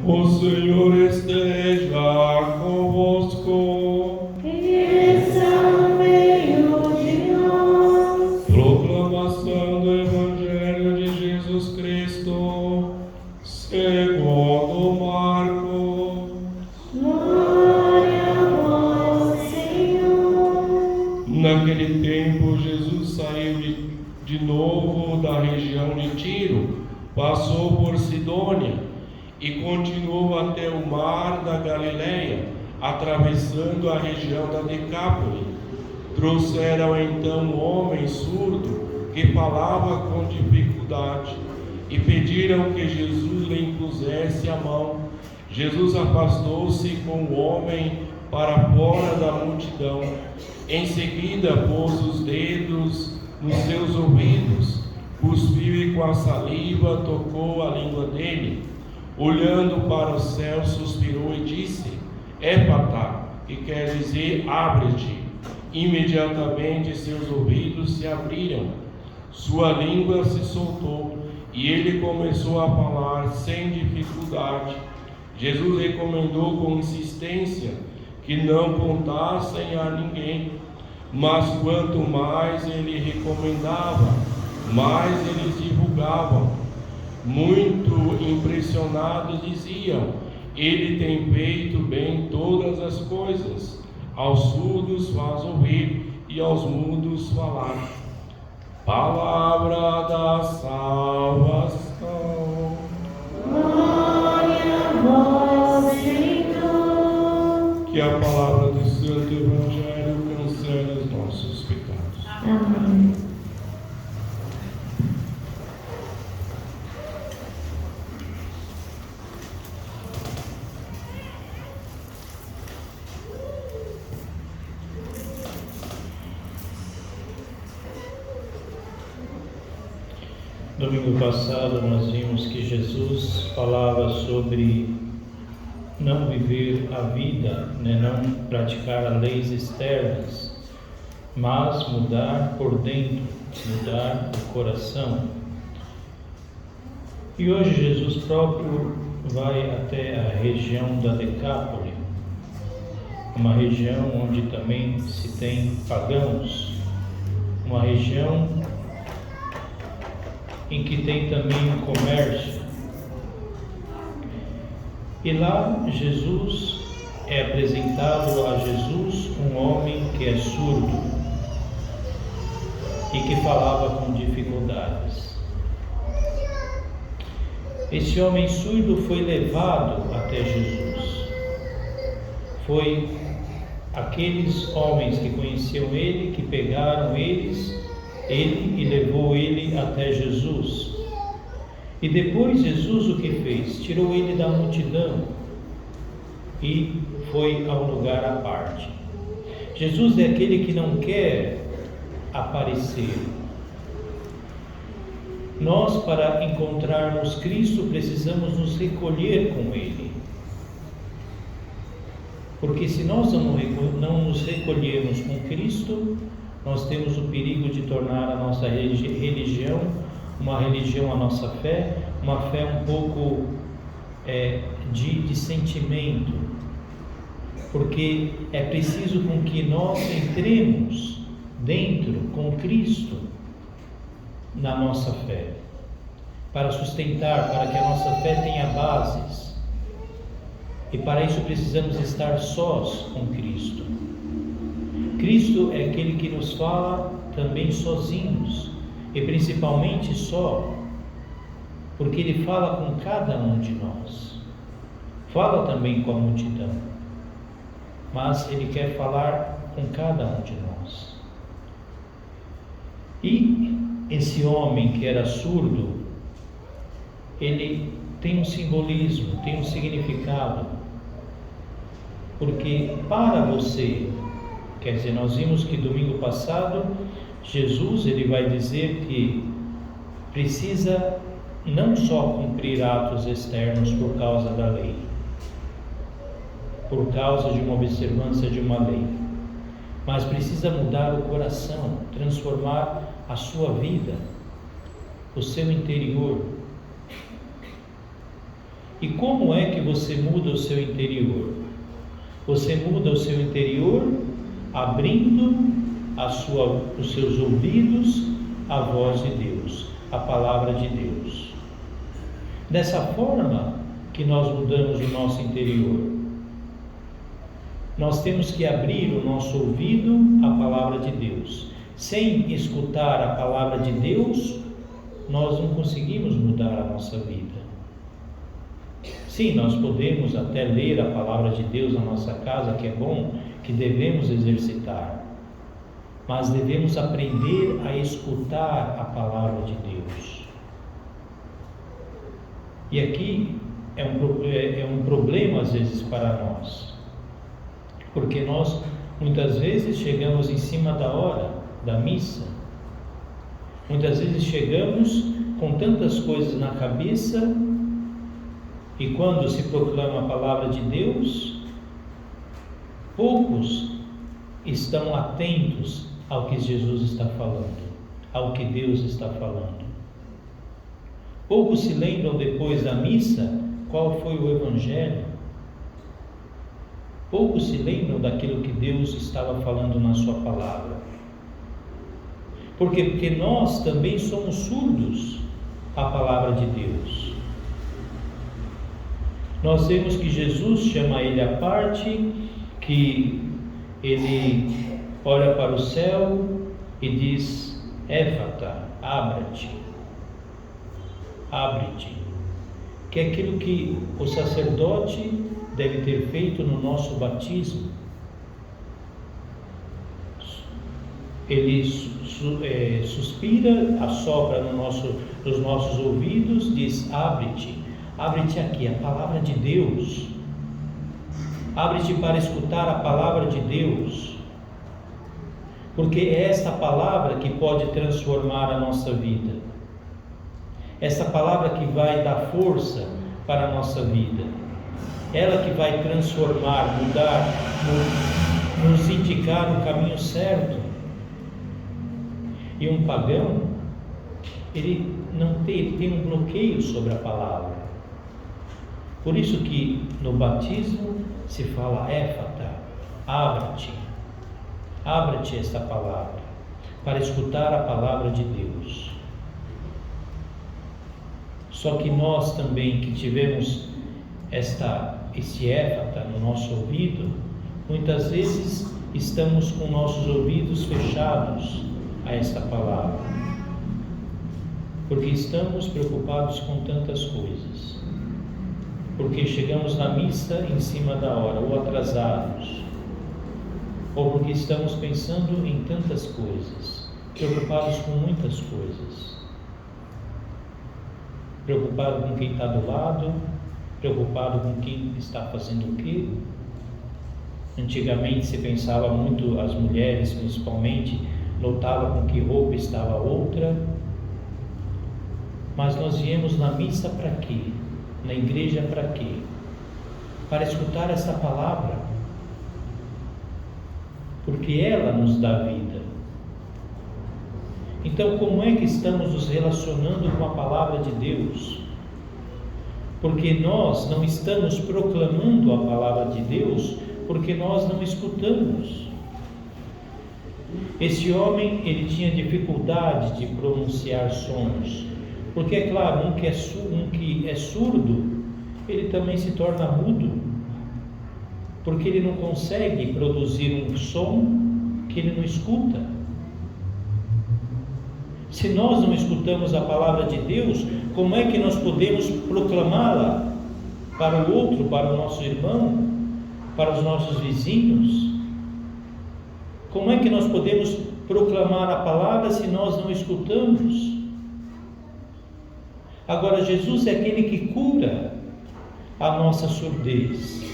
O Senhor esteja convosco. Ele está no meio de nós. Proclamação do Evangelho de Jesus Cristo, segundo Marcos. Glória a vós, Senhor. Naquele tempo, Jesus saiu de novo da região de Tiro, passou por Sidônia e continuou até o mar da Galileia, atravessando a região da Decápole. Trouxeram então um homem surdo que falava com dificuldade e pediram que Jesus lhe impusesse a mão. Jesus afastou-se com o homem para fora da multidão. Em seguida pôs os dedos nos seus ouvidos, cuspiu e com a saliva tocou a língua dele. Olhando para o céu, suspirou e disse: Ephatá, que quer dizer abre-te. Imediatamente seus ouvidos se abriram, sua língua se soltou e ele começou a falar sem dificuldade. Jesus recomendou com insistência que não contassem a ninguém, mas quanto mais ele recomendava, mais eles divulgavam. Muito impressionados diziam: ele tem feito bem todas as coisas. Aos surdos faz ouvir e aos mudos falar. Palavra da salvação. Glória a vós, Senhor. Que a palavra do Santo Evangelho cancele os nossos pecados. Amém. Domingo passado nós vimos que Jesus falava sobre não viver a vida, não praticar as leis externas, mas mudar por dentro, mudar o coração. E hoje Jesus próprio vai até a região da Decápole, uma região onde também se tem pagãos, uma região em que tem também um comércio. E lá Jesus é apresentado a Jesus um homem que é surdo e que falava com dificuldades. Esse homem surdo foi levado até Jesus. Foi aqueles homens que conheciam ele, que pegaram ele e levou ele até Jesus. E depois Jesus o que fez? Tirou ele da multidão e foi ao lugar à parte. Jesus é aquele que não quer aparecer. Nós, para encontrarmos Cristo, precisamos nos recolher com Ele. Porque se nós não nos recolhermos com Cristo, nós temos o perigo de tornar a nossa religião uma religião, a nossa fé, uma fé um pouco de sentimento. Porque é preciso com que nós entremos dentro com Cristo na nossa fé, para sustentar, para que a nossa fé tenha bases. E para isso precisamos estar sós com Cristo. Cristo é aquele que nos fala também sozinhos, e principalmente só, porque Ele fala com cada um de nós. Fala também com a multidão, mas Ele quer falar com cada um de nós. E esse homem que era surdo, ele tem um simbolismo, tem um significado, porque para você, quer dizer, nós vimos que domingo passado Jesus ele vai dizer que precisa não só cumprir atos externos por causa da lei, por causa de uma observância de uma lei, mas precisa mudar o coração, transformar a sua vida, o seu interior. E como é que você muda o seu interior? Você muda o seu interior abrindo os seus ouvidos à voz de Deus, à palavra de Deus. Dessa forma que nós mudamos o nosso interior. Nós temos que abrir o nosso ouvido à palavra de Deus. Sem escutar a palavra de Deus, nós não conseguimos mudar a nossa vida. Sim, nós podemos até ler a palavra de Deus na nossa casa, que é bom, que devemos exercitar. Mas devemos aprender a escutar a palavra de Deus. E aqui é um problema às vezes para nós, porque nós muitas vezes chegamos em cima da hora da missa, muitas vezes chegamos com tantas coisas na cabeça, e quando se proclama a palavra de Deus, poucos estão atentos ao que Jesus está falando, ao que Deus está falando. Poucos se lembram depois da missa qual foi o Evangelho. Poucos se lembram daquilo que Deus estava falando na sua palavra. Por quê? Porque nós também somos surdos à palavra de Deus. Nós vemos que Jesus chama ele à parte, que ele olha para o céu e diz: Éfata, abra-te, abre-te, que é aquilo que o sacerdote deve ter feito no nosso batismo. Ele suspira, assopra nos nossos ouvidos, diz: abre-te, abre-te aqui, a palavra de Deus, abre-te para escutar a palavra de Deus, porque é esta palavra que pode transformar a nossa vida, essa palavra que vai dar força para a nossa vida, ela que vai transformar, mudar, nos indicar o caminho certo. E um pagão, ele tem um bloqueio sobre a palavra. Por isso que no batismo se fala: Éfata, abra-te, abra-te esta palavra, para escutar a palavra de Deus. Só que nós também, que tivemos esse éfata no nosso ouvido, muitas vezes estamos com nossos ouvidos fechados a esta palavra, porque estamos preocupados com tantas coisas, porque chegamos na missa em cima da hora, ou atrasados, ou porque estamos pensando em tantas coisas, preocupados com muitas coisas, preocupado com quem está do lado, preocupado com quem está fazendo o quê. Antigamente se pensava muito, as mulheres principalmente, notava com que roupa estava a outra. Mas nós viemos na missa para quê? Na igreja para quê? Para escutar essa palavra, porque ela nos dá vida. Então, como é que estamos nos relacionando com a palavra de Deus? Porque nós não estamos proclamando a palavra de Deus, porque nós não escutamos. Esse homem, ele tinha dificuldade de pronunciar sons, porque é claro, um que é surdo, ele também se torna mudo, porque ele não consegue produzir um som que ele não escuta. Se nós não escutamos a palavra de Deus, como é que nós podemos proclamá-la para o outro, para o nosso irmão, para os nossos vizinhos? Como é que nós podemos proclamar a palavra se nós não escutamos? Agora, Jesus é aquele que cura a nossa surdez,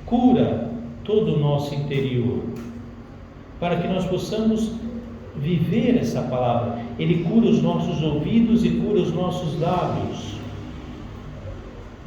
cura todo o nosso interior, para que nós possamos viver essa palavra. Ele cura os nossos ouvidos e cura os nossos lábios.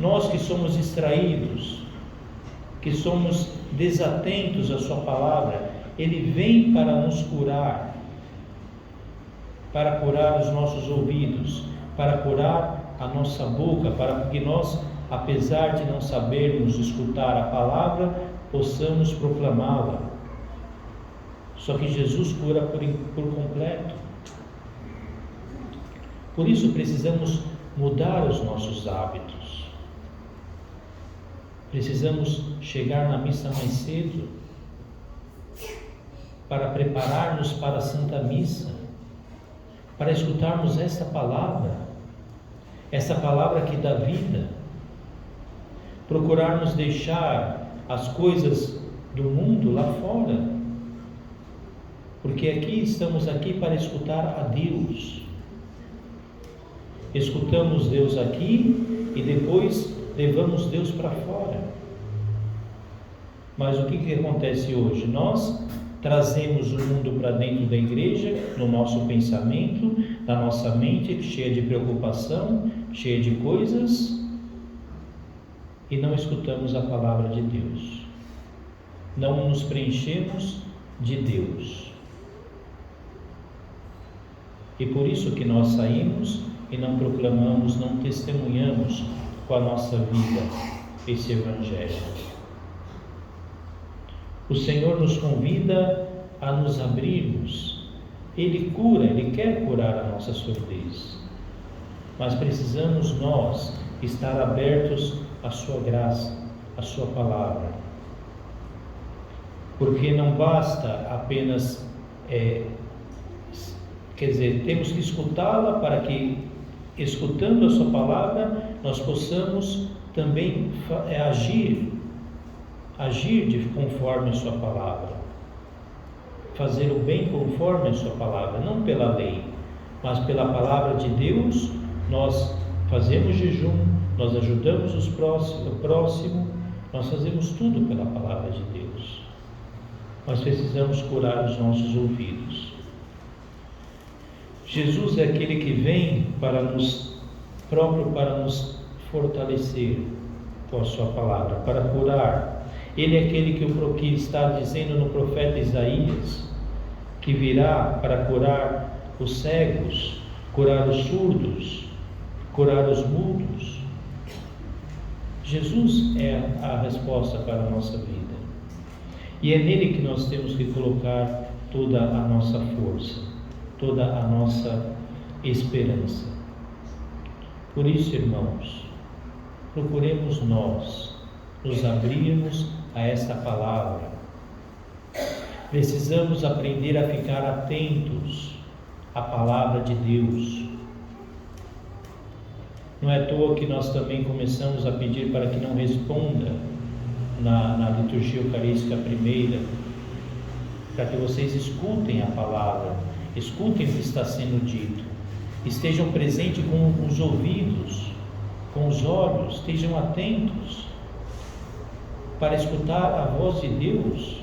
Nós que somos distraídos, que somos desatentos à sua palavra, ele vem para nos curar, para curar os nossos ouvidos, para curar a nossa boca para que nós, apesar de não sabermos escutar a palavra, possamos proclamá-la. Só que Jesus cura por completo. Por isso precisamos mudar os nossos hábitos. Precisamos chegar na missa mais cedo para preparar-nos para a Santa Missa, para escutarmos essa palavra que dá vida, procurarmos deixar as coisas do mundo lá fora, porque estamos aqui para escutar a Deus. Escutamos Deus aqui e depois levamos Deus para fora. Mas o que acontece hoje? Nós trazemos o mundo para dentro da igreja, no nosso pensamento, na nossa mente, cheia de preocupação, cheia de coisas, e não escutamos a palavra de Deus. Não nos preenchemos de Deus. E por isso que nós saímos e não proclamamos, não testemunhamos com a nossa vida esse Evangelho. O Senhor nos convida a nos abrirmos. Ele cura, Ele quer curar a nossa surdez. Mas precisamos nós estar abertos à sua graça, à sua palavra. Porque não basta apenas, temos que escutá-la para que, escutando a sua palavra, nós possamos também agir conforme a sua palavra, fazer o bem conforme a sua palavra, não pela lei, mas pela palavra de Deus. Nós fazemos jejum, nós ajudamos o próximo, nós fazemos tudo pela palavra de Deus. Nós precisamos curar os nossos ouvidos. Jesus é aquele que vem para nos fortalecer com a sua palavra, para curar. Ele é aquele que está dizendo no profeta Isaías, que virá para curar os cegos, curar os surdos, curar os mudos. Jesus é a resposta para a nossa vida. E é nele que nós temos que colocar toda a nossa força, toda a nossa esperança. Por isso, irmãos, procuremos nós nos abrirmos a esta palavra. Precisamos aprender a ficar atentos à palavra de Deus. Não é à toa que nós também começamos a pedir para que não responda na liturgia eucarística primeira, para que vocês escutem a palavra, escutem o que está sendo dito, estejam presentes com os ouvidos, com os olhos, estejam atentos para escutar a voz de Deus.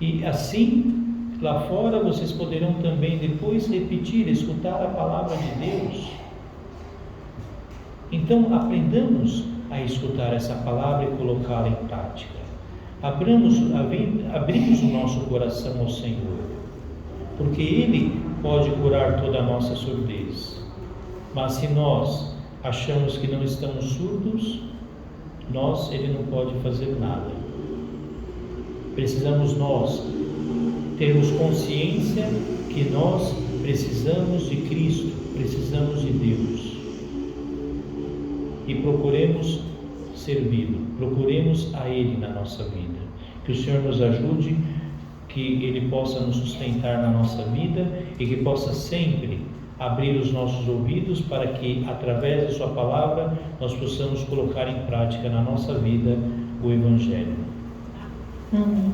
E assim, lá fora, vocês poderão também depois repetir, escutar a palavra de Deus. Então, aprendamos a escutar essa palavra e colocá-la em prática. Abrimos o nosso coração ao Senhor, porque Ele pode curar toda a nossa surdez. Mas se nós achamos que não estamos surdos, Ele não pode fazer nada. Precisamos nós termos consciência que nós precisamos de Cristo, precisamos de Deus. E procuremos servi-lo, procuremos a Ele na nossa vida. Que o Senhor nos ajude, que Ele possa nos sustentar na nossa vida e que possa sempre abrir os nossos ouvidos para que, através de Sua palavra, nós possamos colocar em prática na nossa vida o Evangelho. Amém.